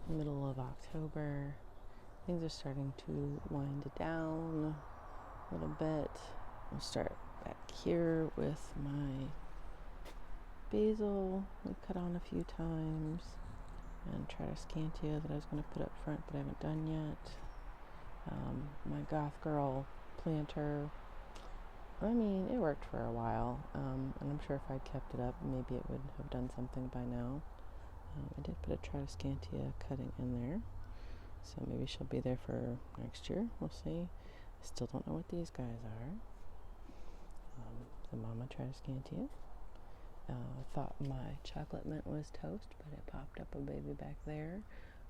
middle of October. Things are starting to wind down a little bit. I'll start back here with my basil. I cut on a few times, and Tradescantia that I was going to put up front, but I haven't done yet. My Goth Girl planter. I mean, it worked for a while, and I'm sure if I'd kept it up, maybe it would have done something by now. I did put a Tradescantia cutting in there, so maybe she'll be there for next year. We'll see. I still don't know what these guys are. The Mama Tradescantia. Thought my chocolate mint was toast, but it popped up a baby back there.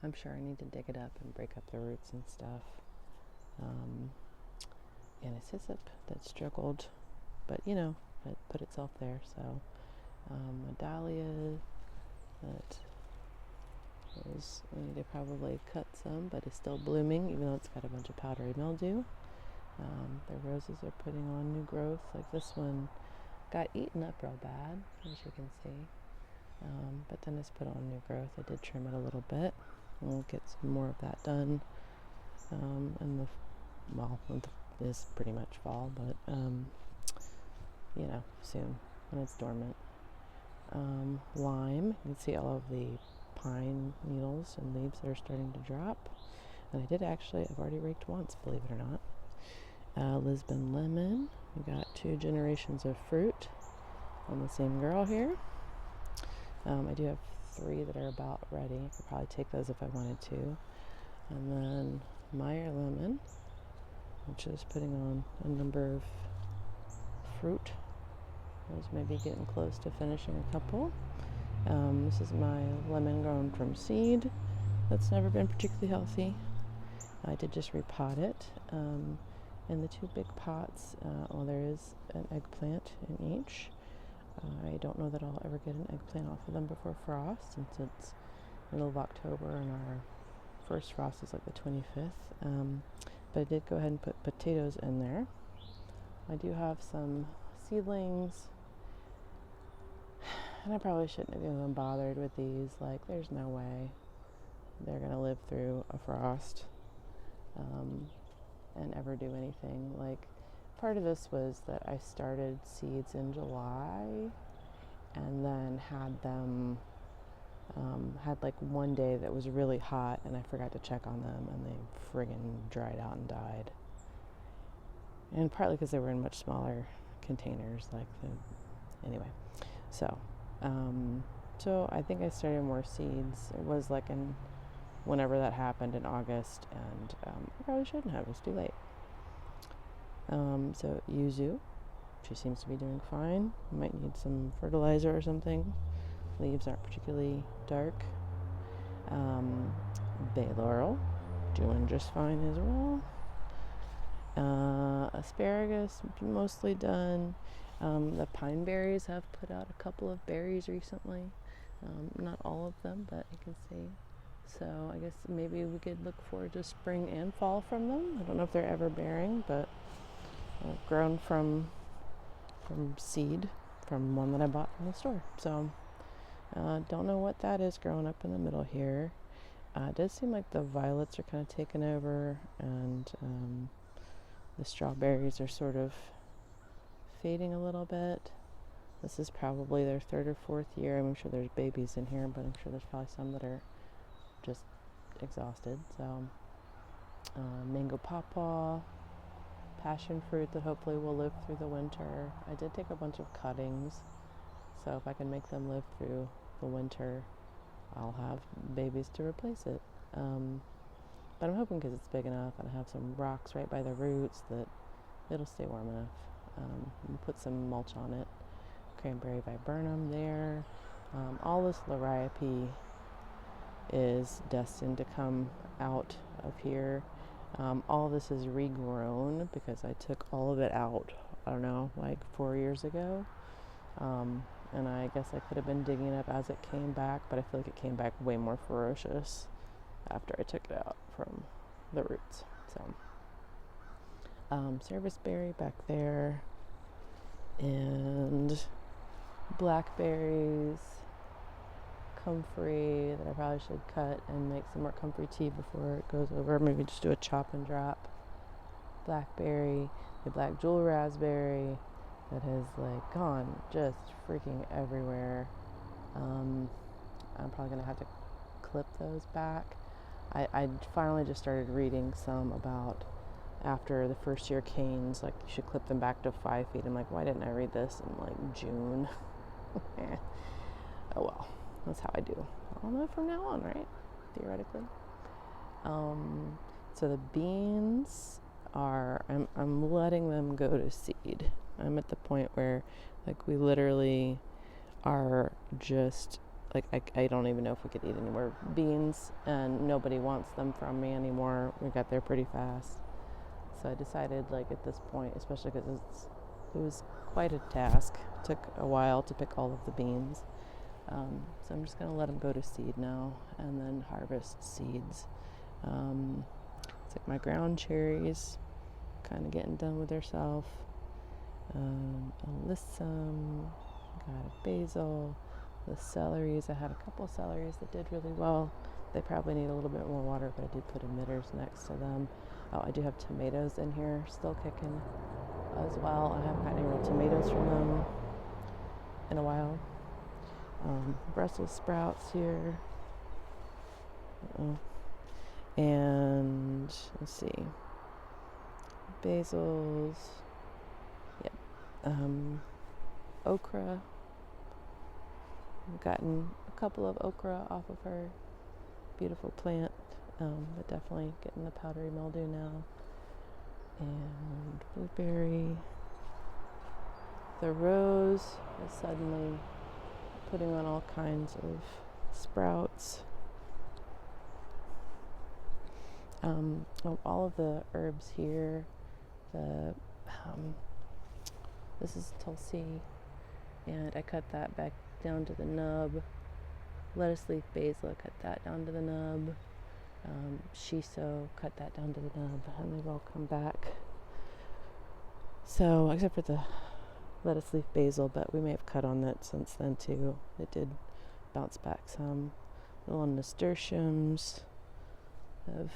I'm sure I need to dig it up and break up the roots and stuff. And a hyssop that struggled, but it put itself there. So a dahlia that is, I need to probably cut some, but it's still blooming, even though it's got a bunch of powdery mildew. The roses are putting on new growth. Like this one got eaten up real bad, as you can see. But then it's put on new growth. I did trim it a little bit. We'll get some more of that done. And it is pretty much fall, but soon when it's dormant. Lime, you can see all of the pine needles and leaves that are starting to drop. And I've already raked once, believe it or not. Lisbon lemon, we got 2 generations of fruit on the same girl here. I do have 3 that are about ready. I could probably take those if I wanted to. And then Meyer lemon, which is putting on a number of fruit. Those may be getting close to finishing a couple. This is my lemon grown from seed. That's never been particularly healthy. I did just repot it. In the 2 big pots, there is an eggplant in each. I don't know that I'll ever get an eggplant off of them before frost, since it's middle of October and our first frost is like the 25th. But I did go ahead and put potatoes in there. I do have some seedlings, and I probably shouldn't have even bothered with these. Like, there's no way they're gonna live through a frost and ever do anything. Like, part of this was that I started seeds in July and then had them had like one day that was really hot and I forgot to check on them, and they friggin' dried out and died. And partly because they were in much smaller containers, anyway. So I think I started more seeds. It was like whenever that happened in August, and I probably shouldn't have. It was too late. So yuzu, she seems to be doing fine. Might need some fertilizer or something. Leaves aren't particularly dark. Bay laurel, doing just fine as well. Asparagus, mostly done. The pine berries have put out a couple of berries recently. Not all of them, but you can see. So I guess maybe we could look forward to spring and fall from them. I don't know if they're ever bearing, but grown from seed from one that I bought from the store. So don't know what that is growing up in the middle here. It does seem like the violets are kind of taking over, and the strawberries are sort of fading a little bit. This is probably their 3rd or 4th year. I'm sure there's babies in here, but I'm sure there's probably some that are just exhausted. So mango pawpaw, passion fruit that hopefully will live through the winter. I did take a bunch of cuttings, so if I can make them live through the winter, I'll have babies to replace it. But I'm hoping, because it's big enough and I have some rocks right by the roots, that it'll stay warm enough. We'll put some mulch on it. Cranberry viburnum there. All this liriope is destined to come out of here. All this is regrown because I took all of it out, I don't know, like 4 years ago. And I guess I could have been digging it up as it came back, but I feel like it came back way more ferocious after I took it out from the roots. So serviceberry back there, and blackberries, comfrey that I probably should cut and make some more comfrey tea before it goes over. Maybe just do a chop and drop. Blackberry, the black jewel raspberry that has like gone just freaking everywhere. I'm probably gonna have to clip those back. I finally just started reading some about after the first year canes, like you should clip them back to 5 feet. I'm like, why didn't I read this in like June? Oh well, that's how I do. I'll know from now on, right? Theoretically. So the beans are, I'm letting them go to seed. I'm at the point where like we literally are just like I don't even know if we could eat any more beans, and nobody wants them from me anymore. We got there pretty fast. So I decided like at this point, especially because it was quite a task. It took a while to pick all of the beans. So I'm just going to let them go to seed now and then harvest seeds. It's like my ground cherries kind of getting done with themselves. Alyssum, got a basil. The celeries, I had a couple celeries that did really well. They probably need a little bit more water, but I did put emitters next to them. Oh, I do have tomatoes in here still kicking as well. I haven't got any real tomatoes from them in a while. Brussels sprouts here. And let's see. Basils. Yep. Okra. I've gotten a couple of okra off of her. Beautiful plant. But definitely getting the powdery mildew now. And blueberry. The rose is suddenly putting on all kinds of sprouts. All of the herbs here. This is Tulsi, and I cut that back down to the nub. Lettuce leaf basil, cut that down to the nub. Shiso, cut that down to the nub, and they've all come back. So, except for the lettuce leaf basil, but we may have cut on that since then too. It did bounce back some. Little nasturtiums have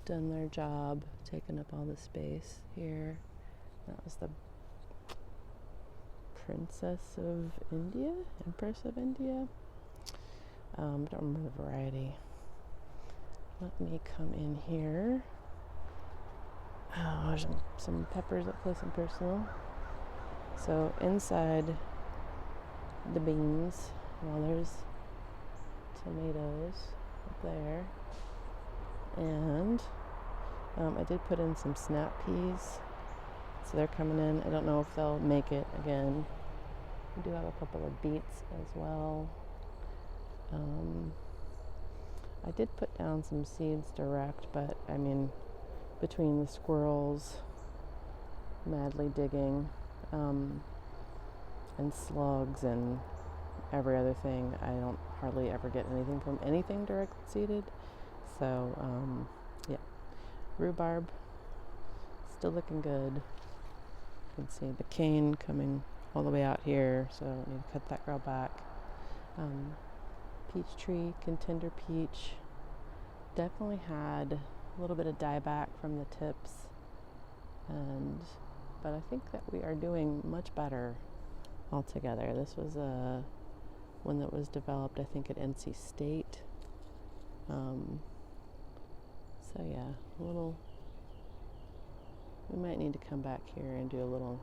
done their job, taken up all the space here. That was the Princess of India, Empress of India. Don't remember the variety. Let me come in here. Oh, there's some peppers up close and personal. So inside the beans, well, there's tomatoes up there. And I did put in some snap peas. So they're coming in. I don't know if they'll make it again. We do have a couple of beets as well. I did put down some seeds direct, but I mean, between the squirrels madly digging, and slugs and every other thing, I don't hardly ever get anything from anything direct seeded. So, yeah. Rhubarb, still looking good. You can see the cane coming all the way out here, so I need to cut that girl back. Peach tree, contender peach, definitely had a little bit of dieback from the tips, but I think that we are doing much better altogether. This was one that was developed, I think, at NC State. So yeah, we might need to come back here and do a little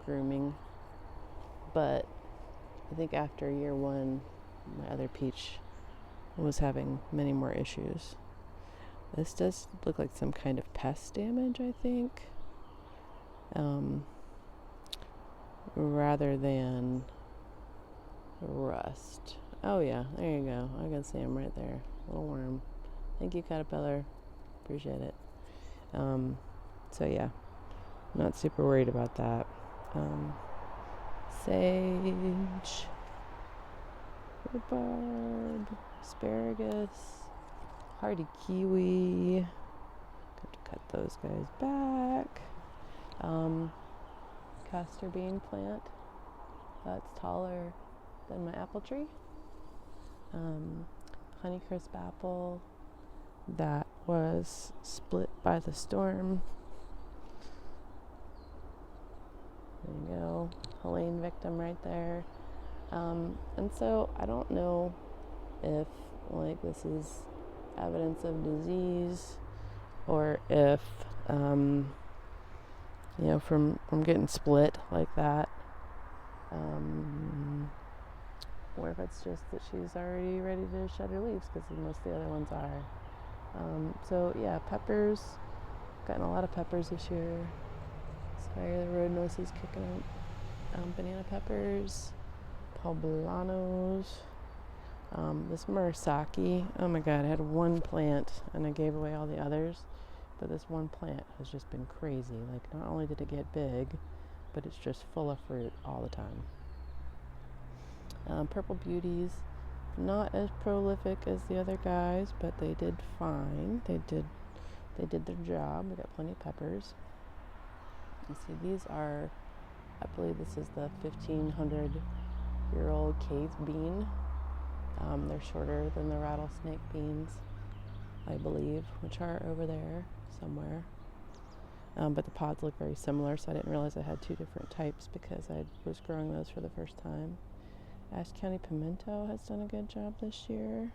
grooming, but I think after year one, my other peach was having many more issues. This does look like some kind of pest damage, I think, rather than rust. Oh yeah, there you go. I can see him right there. Little worm. Thank you, caterpillar. Appreciate it. So yeah, not super worried about that. Sage, rhubarb, asparagus, hardy kiwi. Got to cut those guys back. Castor bean plant. That's taller. than my apple tree. Honeycrisp apple that was split by the storm. There you go, Helene victim right there. And so I don't know if like this is evidence of disease or if from getting split like that, or if it's just that she's already ready to shed her leaves, because most of the other ones are. So yeah, peppers, gotten a lot of peppers this year. Sorry, the road noise is kicking up. Banana peppers, poblanos, this Murasaki. Oh my god, I had one plant and I gave away all the others, but this one plant has just been crazy. Like, not only did it get big, but it's just full of fruit all the time. Purple beauties, not as prolific as the other guys, but they did fine. They did their job. We got plenty of peppers. You see, these are, I believe this is the 1,500-year-old cave bean. They're shorter than the rattlesnake beans, I believe, which are over there somewhere. But the pods look very similar, so I didn't realize I had two different types because I was growing those for the first time. Ashe County pimento has done a good job this year.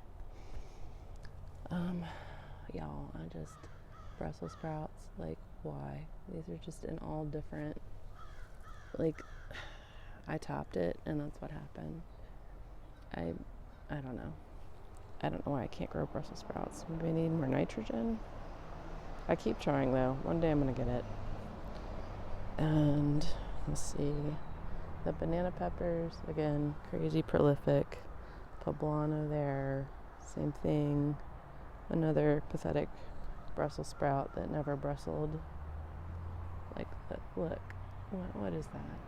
Y'all, Brussels sprouts, like, why? These are just in all different, like, I topped it and that's what happened. I don't know. I don't know why I can't grow Brussels sprouts. Maybe I need more nitrogen. I keep trying though. One day I'm gonna get it. And let's see. The banana peppers, again, crazy prolific. Poblano there, same thing. Another pathetic Brussels sprout that never bristled. Like, look, what is that?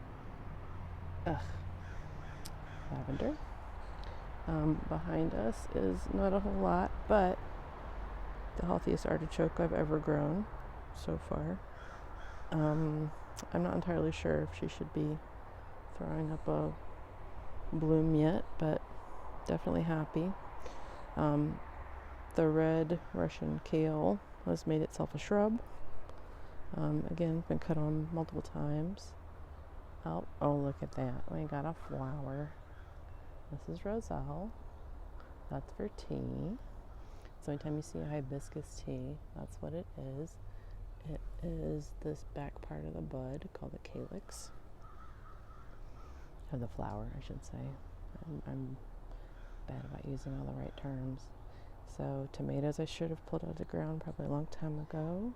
Ugh. Lavender. Behind us is not a whole lot, but the healthiest artichoke I've ever grown so far. I'm not entirely sure if she should be throwing up a bloom yet, but definitely happy. The red Russian kale has made itself a shrub. Again, been cut on multiple times. Oh, look at that. We got a flower. This is Roselle. That's for tea. So anytime you see a hibiscus tea, that's what it is. It is this back part of the bud called the calyx. Of the flower, I should say. I'm bad about using all the right terms. So tomatoes I should have pulled out of the ground probably a long time ago.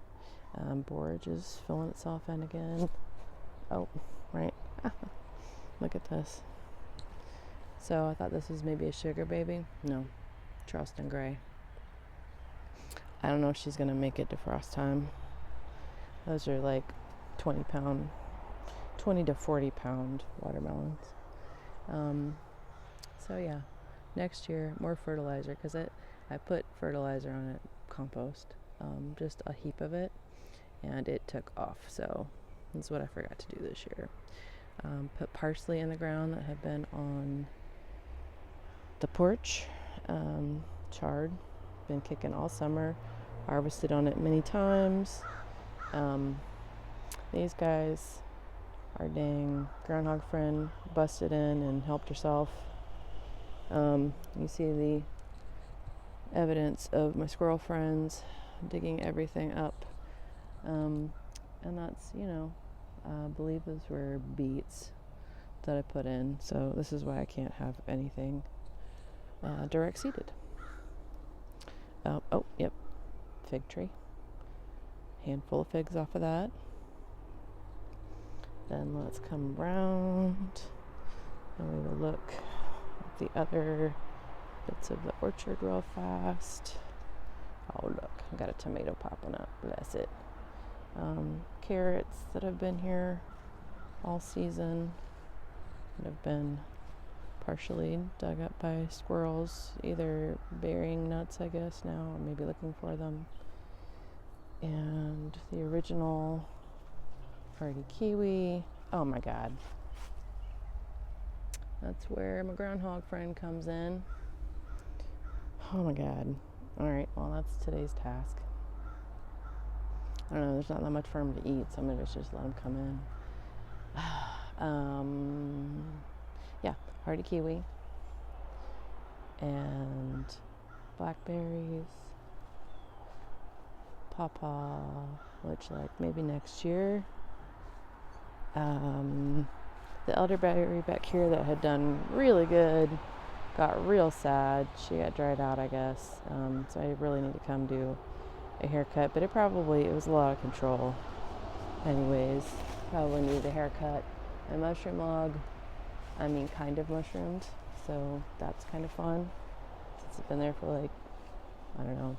Borage is filling itself in again. Oh, right. Look at this. So I thought this was maybe a sugar baby. No, Charleston Gray. I don't know if she's going to make it to frost time. Those are like 20 to 40 pound watermelons. So yeah, next year more fertilizer, because I put fertilizer on it, compost, just a heap of it, and it took off. So that's what I forgot to do this year. Put parsley in the ground that had been on the porch, chard, been kicking all summer, harvested on it many times. These guys, our dang groundhog friend busted in and helped herself. You see the evidence of my squirrel friends digging everything up. And that's, I believe those were beets that I put in. So this is why I can't have anything direct seeded. Yep, fig tree. Handful of figs off of that. Then let's come around and we will look at the other bits of the orchard real fast. Oh look, I got a tomato popping up, bless it. Carrots that have been here all season that have been partially dug up by squirrels, either burying nuts I guess now, or maybe looking for them. And the original hardy kiwi. Oh my god. That's where my groundhog friend comes in. Oh my God. All right, well, that's today's task. I don't know, there's not that much for him to eat, so maybe I should just let him come in. Yeah, hardy kiwi and blackberries, pawpaw, which like maybe next year. The elderberry back here that had done really good got real sad. She got dried out, I guess. So I really need to come do a haircut, but it was a lot of control. Anyways, probably needed a haircut. My mushroom log, kind of mushroomed, so that's kind of fun. Since it's been there for like, I don't know,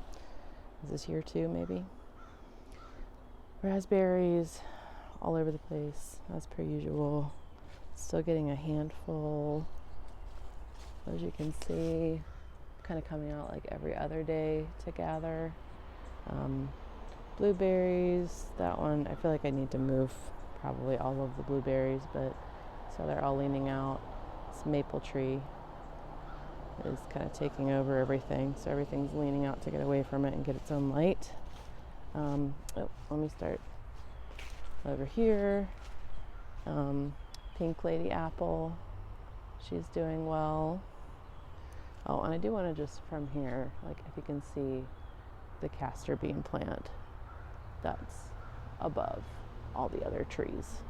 is this year 2 maybe? Raspberries all over the place, as per usual. Still getting a handful, as you can see, kind of coming out like every other day to gather. Blueberries, that one, I feel like I need to move probably all of the blueberries, but so they're all leaning out. This maple tree is kind of taking over everything, so everything's leaning out to get away from it and get its own light. Let me start over here. Pink lady apple, she's doing well. Oh, and I do want to just from here, like if you can see the castor bean plant that's above all the other trees.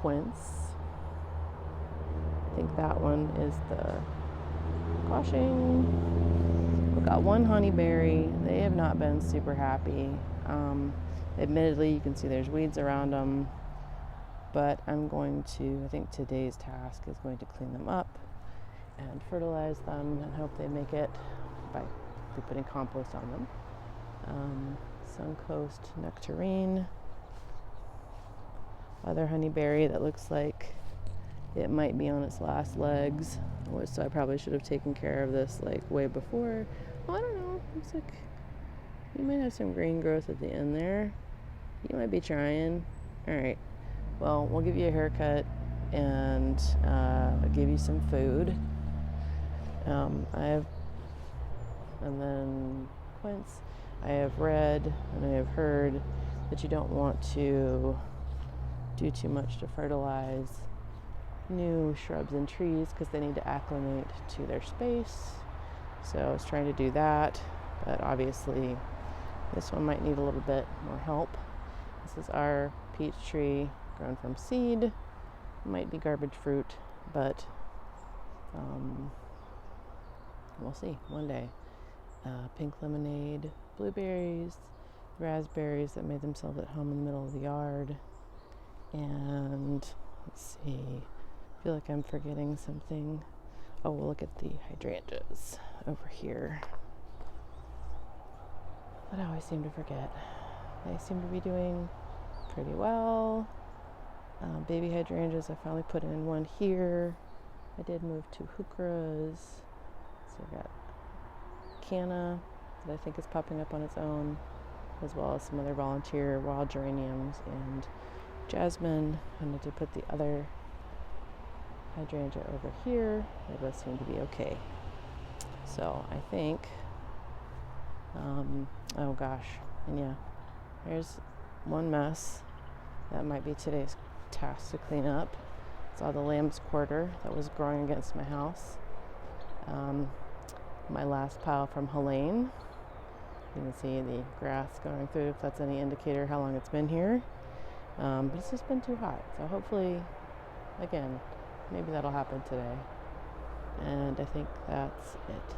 Quince, I think that one is the Guashing. We've got one honeyberry. They have not been super happy. Admittedly, you can see there's weeds around them, but I think today's task is going to clean them up and fertilize them and hope they make it by putting compost on them. Suncoast nectarine, other honeyberry that looks like it might be on its last legs, so I probably should have taken care of this like way before. Well, I don't know, looks like you might have some green growth at the end there. You might be trying. All right, well, we'll give you a haircut and give you some food. And then quince, I have read and I have heard that you don't want to do too much to fertilize new shrubs and trees because they need to acclimate to their space. So I was trying to do that, but obviously this one might need a little bit more help. This is our peach tree grown from seed. Might be garbage fruit, but we'll see one day. Pink lemonade, blueberries, raspberries that made themselves at home in the middle of the yard. And let's see, I feel like I'm forgetting something. Oh, we'll look at the hydrangeas over here that I always seem to forget. They seem to be doing pretty well. Baby hydrangeas, I finally put in one here. I did move 2 heucheras. So I've got canna that I think is popping up on its own, as well as some other volunteer wild geraniums and jasmine. I need to put the other hydrangea over here. They both seem to be okay. So I think, oh gosh, and yeah, there's one mess that might be today's task to clean up. It's all the lamb's quarter that was growing against my house. My last pile from Helene. You can see the grass going through, if that's any indicator how long it's been here. But it's just been too hot. So hopefully, again, maybe that'll happen today. And I think that's it.